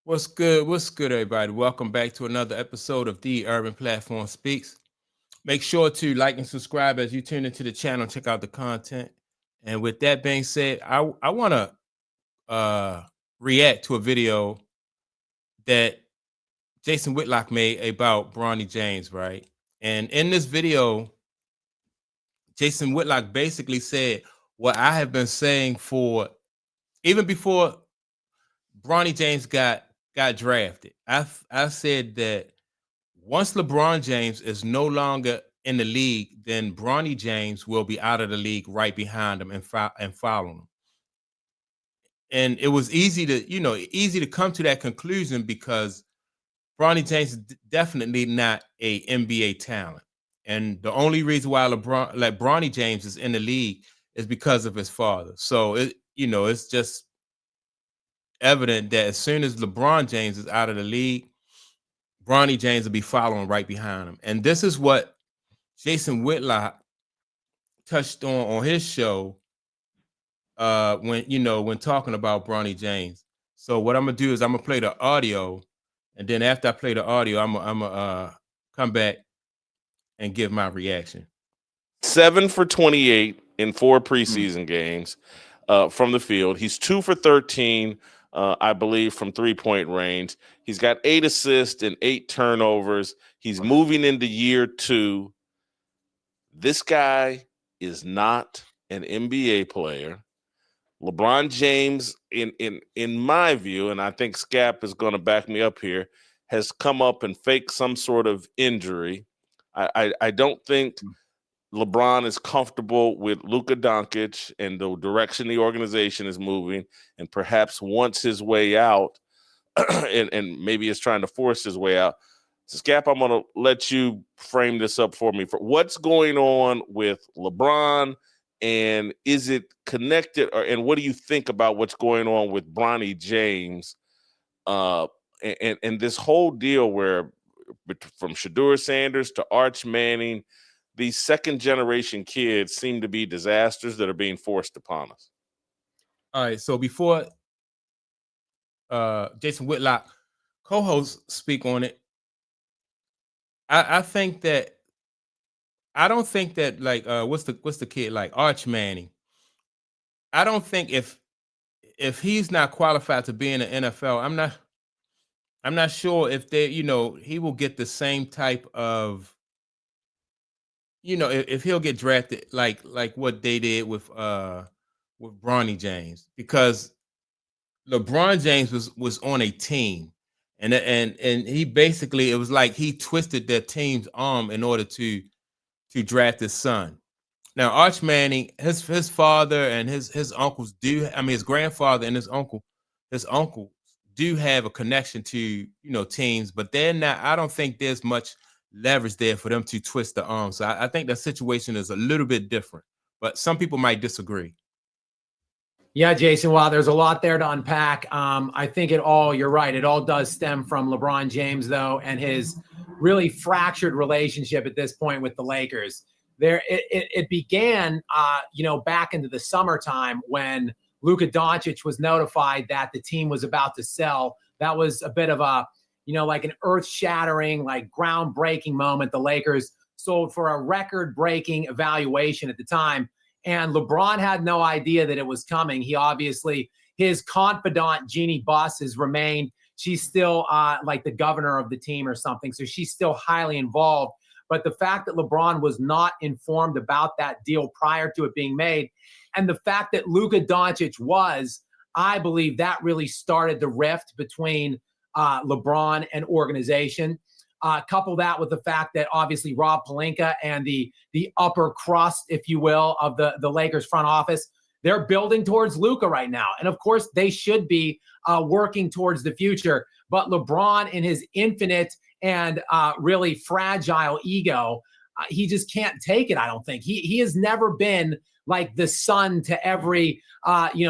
What's good? What's good, everybody? Welcome back to another episode of The Urban Platform Speaks. Make sure to like and subscribe as you tune into the channel, check out the content. And with that being said, I want to react to a video that Jason Whitlock made about Bronny James, right? And in this video, Jason Whitlock basically said what I have been saying for even before Bronny James got drafted. I said that once LeBron James is no longer in the league, then Bronny James will be out of the league right behind him and following him. And it was easy to come to that conclusion because Bronny James is definitely not a NBA talent. And the only reason why Bronny James is in the league is because of his father. So it's just evident that as soon as LeBron James is out of the league, Bronny James will be following right behind him. And this is what Jason Whitlock touched on his show when talking about Bronny James. So what I'm gonna do is I'm gonna play the audio, and then after I play the audio, I'm gonna come back and give my reaction. 7 for 28 in 4 preseason games from the field. He's 2 for 13, I believe, from 3-point range. He's got 8 assists and 8 turnovers. He's moving into year 2. This guy is not an NBA player. LeBron James, in my view, and I think Scap is going to back me up here, has come up and faked some sort of injury. I don't think LeBron is comfortable with Luka Doncic and the direction the organization is moving, and perhaps wants his way out, and maybe is trying to force his way out. So, Scap, I'm going to let you frame this up for me. For what's going on with LeBron, and is it connected? And what do you think about what's going on with Bronny James and this whole deal where from Shedeur Sanders to Arch Manning, these second-generation kids seem to be disasters that are being forced upon us? All right, so before Jason Whitlock co-hosts speak on it, I think that I don't think that what's the kid like Arch Manning. I don't think if he's not qualified to be in the NFL, I'm not sure if he will get the same type of if he'll get drafted like what they did with Bronny James, because LeBron James was on a team, and he basically, it was like he twisted their team's arm in order to draft his son. Now Arch Manning, his father and his uncles his grandfather and his uncle do have a connection to teams, but they're not. I don't think there's much leverage there for them to twist the arm. So I think the situation is a little bit different, but some people might disagree. Yeah, Jason, wow, there's a lot there to unpack. I think you're right. It all does stem from LeBron James, though, and his really fractured relationship at this point with the Lakers. It began, back into the summertime when Luka Doncic was notified that the team was about to sell. That was a bit of a, like an earth-shattering, like groundbreaking moment. The Lakers sold for a record-breaking evaluation at the time. And LeBron had no idea that it was coming. He obviously, his confidant, Jeannie Buss, has remained. She's still like the governor of the team or something. So she's still highly involved. But the fact that LeBron was not informed about that deal prior to it being made, and the fact that Luka Doncic was, I believe that really started the rift between LeBron and organization. Couple that with the fact that obviously Rob Pelinka and the upper crust, if you will, of the Lakers front office, they're building towards Luka right now. And of course, they should be working towards the future. But LeBron, in his infinite and really fragile ego, he just can't take it, I don't think. He has never been like the sun to every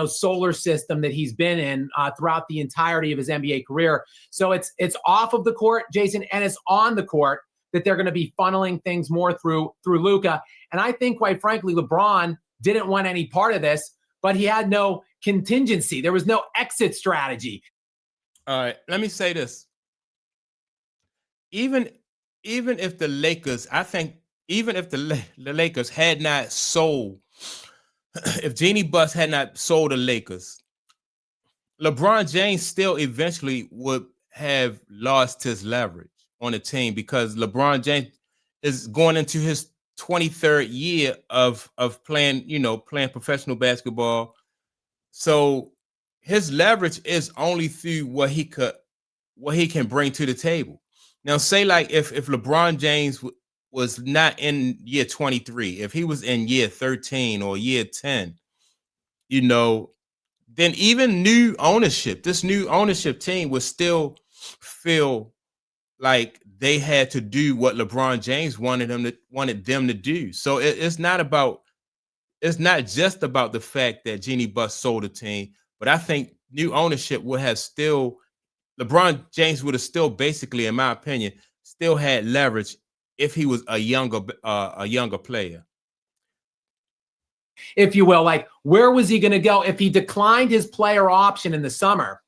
solar system that he's been in throughout the entirety of his NBA career. So it's off of the court, Jason, and it's on the court that they're going to be funneling things more through Luka. And I think, quite frankly, LeBron didn't want any part of this, but he had no contingency. There was no exit strategy. All right, let me say this. Even if the Lakers, I think, even if the Lakers had not sold, if Jeannie Buss had not sold the Lakers, LeBron James still eventually would have lost his leverage on the team because LeBron James is going into his 23rd year of playing, playing professional basketball. So his leverage is only through what he can bring to the table. Now, say like if LeBron James was not in year 23, if he was in year 13 or year 10, then even this new ownership team would still feel like they had to do what LeBron James wanted them to do. So it's not just about the fact that Jeannie Buss sold the team, but I think new ownership would have still LeBron James would have still basically, in my opinion, still had leverage if he was a younger player. If you will, like where was he going to go if he declined his player option in the summer?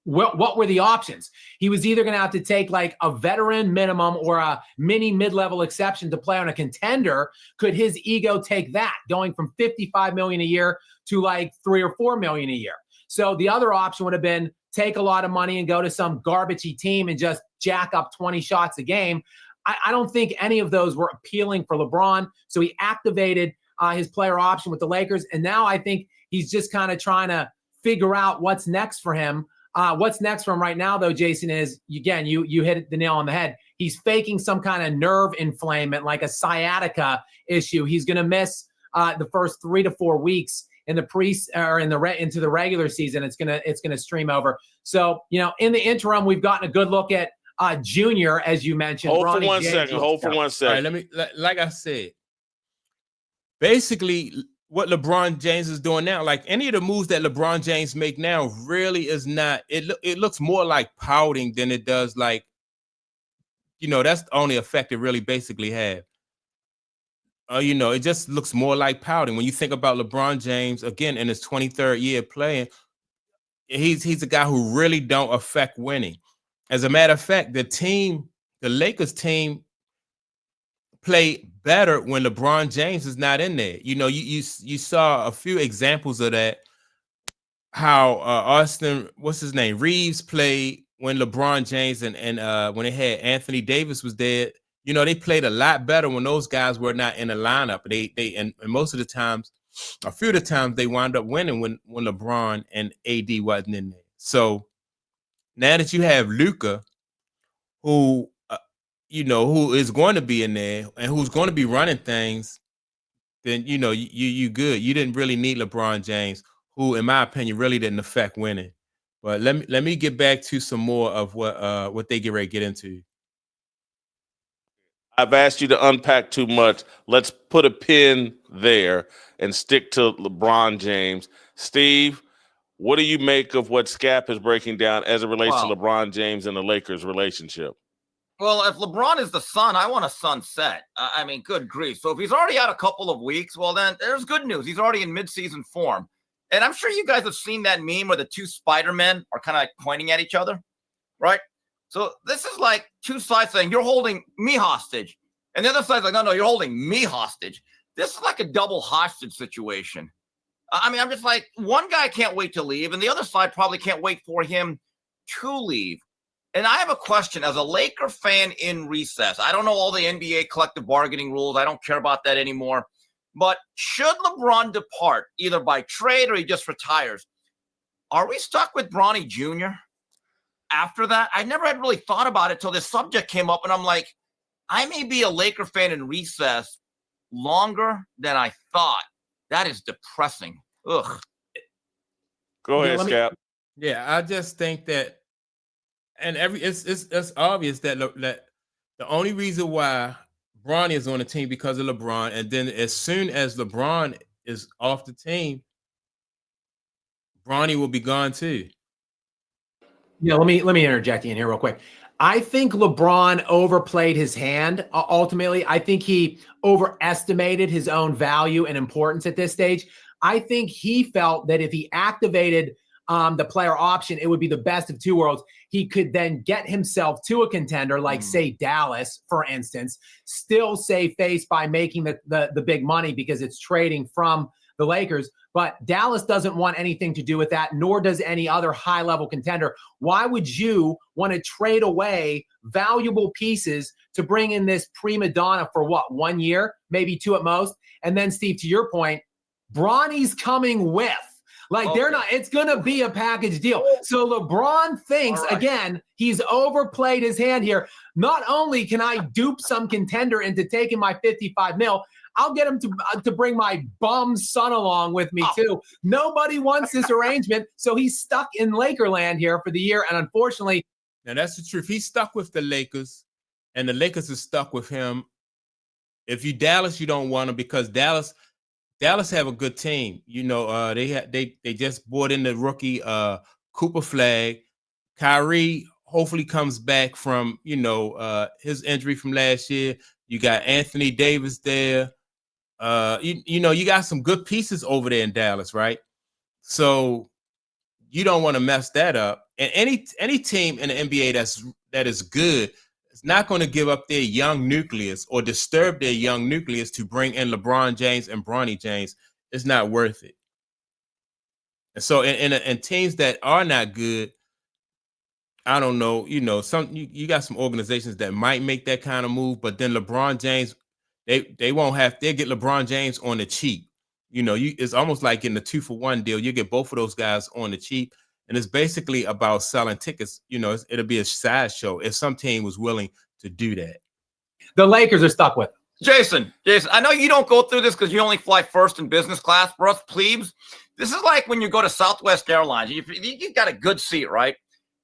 What were the options? He was either going to have to take like a veteran minimum or a mid-level exception to play on a contender. Could his ego take that, going from $55 million a year to like $3 or $4 million a year? So the other option would have been take a lot of money and go to some garbagey team and just jack up 20 shots a game. I don't think any of those were appealing for LeBron. So he activated his player option with the Lakers. And now I think he's just kind of trying to figure out what's next for him. What's next for him right now, though, Jason, is, again, you hit the nail on the head. He's faking some kind of nerve inflammation, like a sciatica issue. He's going to miss the first 3 to 4 weeks in the into the regular season. It's gonna stream over. So in the interim, we've gotten a good look at Junior, as you mentioned. Hold Bronny for one James. second. Hold for 1 second. All right, like I said, basically what LeBron James is doing now, like any of the moves that LeBron James make now, really is not. It looks more like pouting than it does like. That's the only effect it really basically had. It just looks more like pouting. When you think about LeBron James, again, in his 23rd year playing, he's a guy who really don't affect winning. As a matter of fact, the Lakers team, play better when LeBron James is not in there. You saw a few examples of that. How Austin, what's his name, Reeves played when LeBron James and when they had Anthony Davis was there. They played a lot better when those guys were not in the lineup. And most of the times, a few of the times, they wound up winning when LeBron and AD wasn't in there. So now that you have Luka, who is going to be in there and who's going to be running things, then you good. You didn't really need LeBron James, who, in my opinion, really didn't affect winning. But let me get back to some more of what they get ready to get into. I've asked you to unpack too much. Let's put a pin there and stick to LeBron James. Steve, what do you make of what Scap is breaking down as it relates to LeBron James and the Lakers relationship? Well, if LeBron is the sun, I want a sunset. I mean, good grief. So if he's already out a couple of weeks, well, then there's good news. He's already in midseason form. And I'm sure you guys have seen that meme where the two Spider-Men are kind of like pointing at each other, right? So this is like two sides saying, you're holding me hostage. And the other side's like, no, you're holding me hostage. This is like a double hostage situation. I mean, I'm just like, one guy can't wait to leave, and the other side probably can't wait for him to leave. And I have a question as a Laker fan in recess. I don't know all the NBA collective bargaining rules. I don't care about that anymore. But should LeBron depart either by trade or he just retires, are we stuck with Bronny Jr. after that? I never had really thought about it till this subject came up, and I'm like, I may be a Laker fan in recess longer than I thought. That is depressing. Ugh. Go ahead, Scap. Yeah, I just think that, and it's obvious that the only reason why Bronny is on the team because of LeBron, and then as soon as LeBron is off the team, Bronny will be gone too. Yeah, let me interject in here real quick. I think LeBron overplayed his hand. Ultimately, I think he overestimated his own value and importance at this stage. I think he felt that if he activated the player option, it would be the best of two worlds. He could then get himself to a contender like, say, Dallas, for instance, still save face by making the big money because it's trading from the Lakers. But Dallas doesn't want anything to do with that, nor does any other high-level contender. Why would you want to trade away valuable pieces to bring in this prima donna for what, 1 year, maybe 2 at most? And then, Steve, to your point, Bronny's coming with. Like, they're not, it's going to be a package deal. So LeBron thinks, again, he's overplayed his hand here. Not only can I dupe some contender into taking my 55 mil, I'll get him to bring my bum son along with me too. Nobody wants this arrangement. So he's stuck in Lakerland here for the year. And unfortunately. Now, that's the truth. He's stuck with the Lakers, and the Lakers are stuck with him. If you Dallas, you don't want him because Dallas have a good team. You know, they just brought in the rookie Cooper Flag. Kyrie hopefully comes back from, you know, his injury from last year. You got Anthony Davis there. You know, you got some good pieces over there in Dallas, right? So you don't want to mess that up. And any team in the NBA that is good is not going to give up their young nucleus or disturb their young nucleus to bring in LeBron James and Bronny James. It's not worth it. And so in teams that are not good, I don't know, you know, you got some organizations that might make that kind of move, but then LeBron James, they won't have, they'll get LeBron James on the cheap. You know, it's almost like in the 2-for-1 deal. You get both of those guys on the cheap. And it's basically about selling tickets. You know, it'll be a sideshow if some team was willing to do that. The Lakers are stuck with Jason, I know you don't go through this because you only fly first in business class. For us plebes, this is like when you go to Southwest Airlines. You got a good seat, right?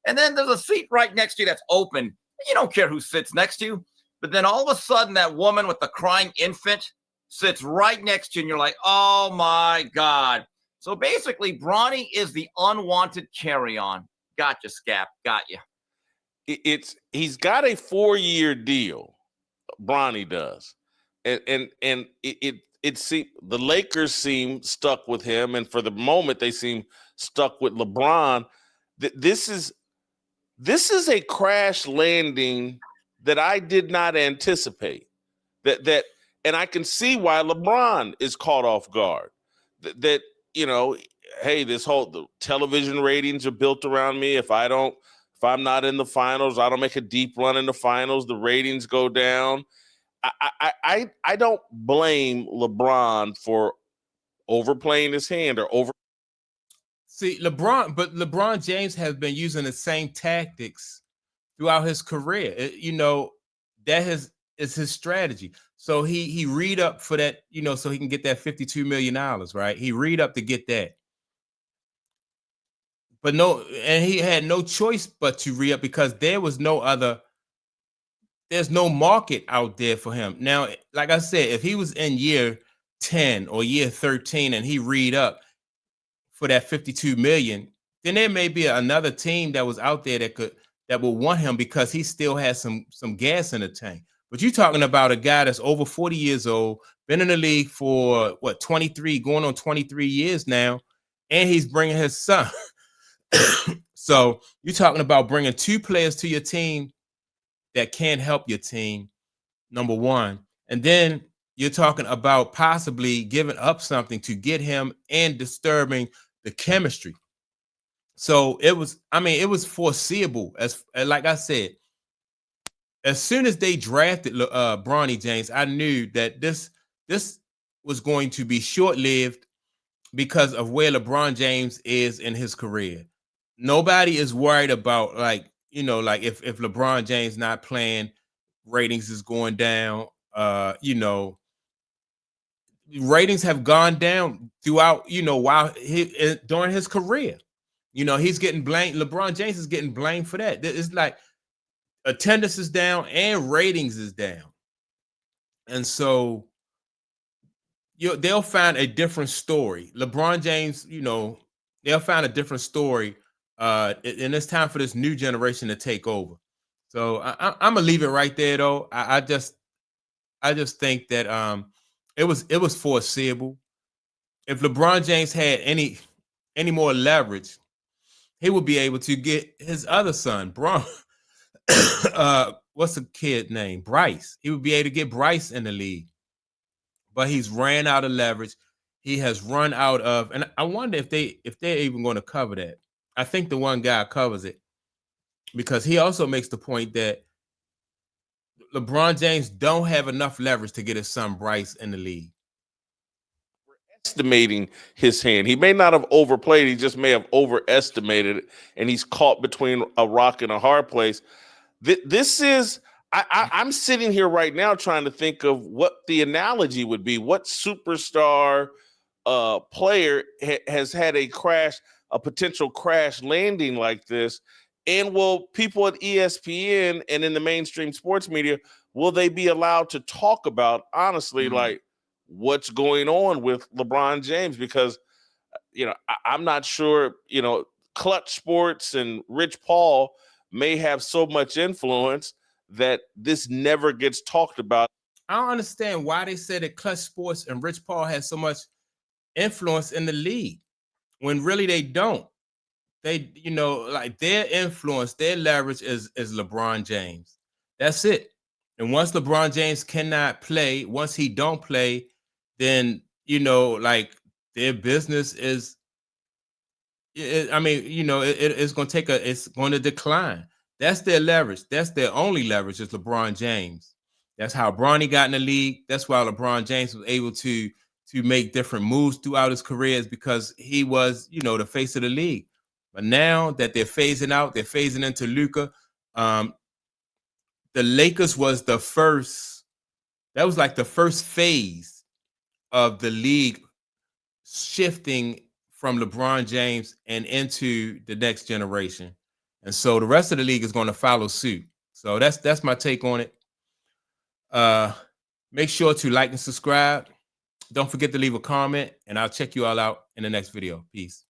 And then there's a seat right next to you that's open. You don't care who sits next to you. But then all of a sudden, that woman with the crying infant sits right next to you, and you're like, oh, my God. So basically, Bronny is the unwanted carry-on. Gotcha, Scap. Got you. He's got a 4-year deal. Bronny does. And it seems the Lakers seem stuck with him, and for the moment they seem stuck with LeBron. This is a crash landing that I did not anticipate. And I can see why LeBron is caught off guard. That you know, hey, the television ratings are built around me. If I'm not in the finals, I don't make a deep run in the finals, the ratings go down. I don't blame LeBron for overplaying his hand or over. See, LeBron James has been using the same tactics throughout his career. You know, is his strategy. So he read up for that, you know, so he can get that $52 million, right? He read up to get that. But and he had no choice but to re up because there's no market out there for him. Now, like I said, if he was in year 10 or year 13 and he read up for that 52 million, then there may be another team that was out there that will want him because he still has some gas in the tank. But you're talking about a guy that's over 40 years old, been in the league for 23, going on 23 years now, and he's bringing his son. So you're talking about bringing 2 players to your team that can't help your team, number one. And then you're talking about possibly giving up something to get him and disturbing the chemistry. So it was foreseeable. As like I said, as soon as they drafted Bronny James, I knew that this was going to be short-lived because of where LeBron James is in his career. Nobody is worried about if LeBron James not playing, ratings is going down. Ratings have gone down throughout, while during his career. He's getting blamed. LeBron James is getting blamed for that. It's like attendance is down and ratings is down. And so they'll find a different story. LeBron James, they'll find a different story. And it's time for this new generation to take over. So I'm gonna leave it right there, though. I just think that it was foreseeable. If LeBron James had any more leverage, he would be able to get his other son, what's the kid name? Bryce. He would be able to get Bryce in the league. But he's ran out of leverage. He has run out of, and I wonder if they're even going to cover that. I think the one guy covers it because he also makes the point that LeBron James don't have enough leverage to get his son Bryce in the league. Estimating his hand. He may not have overplayed. He just may have overestimated it, and he's caught between a rock and a hard place. This is. I'm sitting here right now trying to think of what the analogy would be. What superstar player has had a potential crash landing like this? And will people at ESPN and in the mainstream sports media, will they be allowed to talk about, honestly, like what's going on with LeBron James? Because, I'm not sure, Clutch Sports and Rich Paul may have so much influence that this never gets talked about. I don't understand why they said that Clutch Sports and Rich Paul has so much influence in the league when really they don't. They, like their influence, their leverage is LeBron James. That's it. And once LeBron James cannot play, once he don't play, then, like their business is, it's going to it's going to decline. That's their leverage. That's their only leverage is LeBron James. That's how Bronny got in the league. That's why LeBron James was able to make different moves throughout his career, is because he was, the face of the league. But now that they're phasing out, they're phasing into Luka. The Lakers was the first. That was like the first phase of the league shifting from LeBron James and into the next generation. And so the rest of the league is going to follow suit. So that's my take on it. Make sure to like and subscribe. Don't forget to leave a comment, and I'll check you all out in the next video. Peace.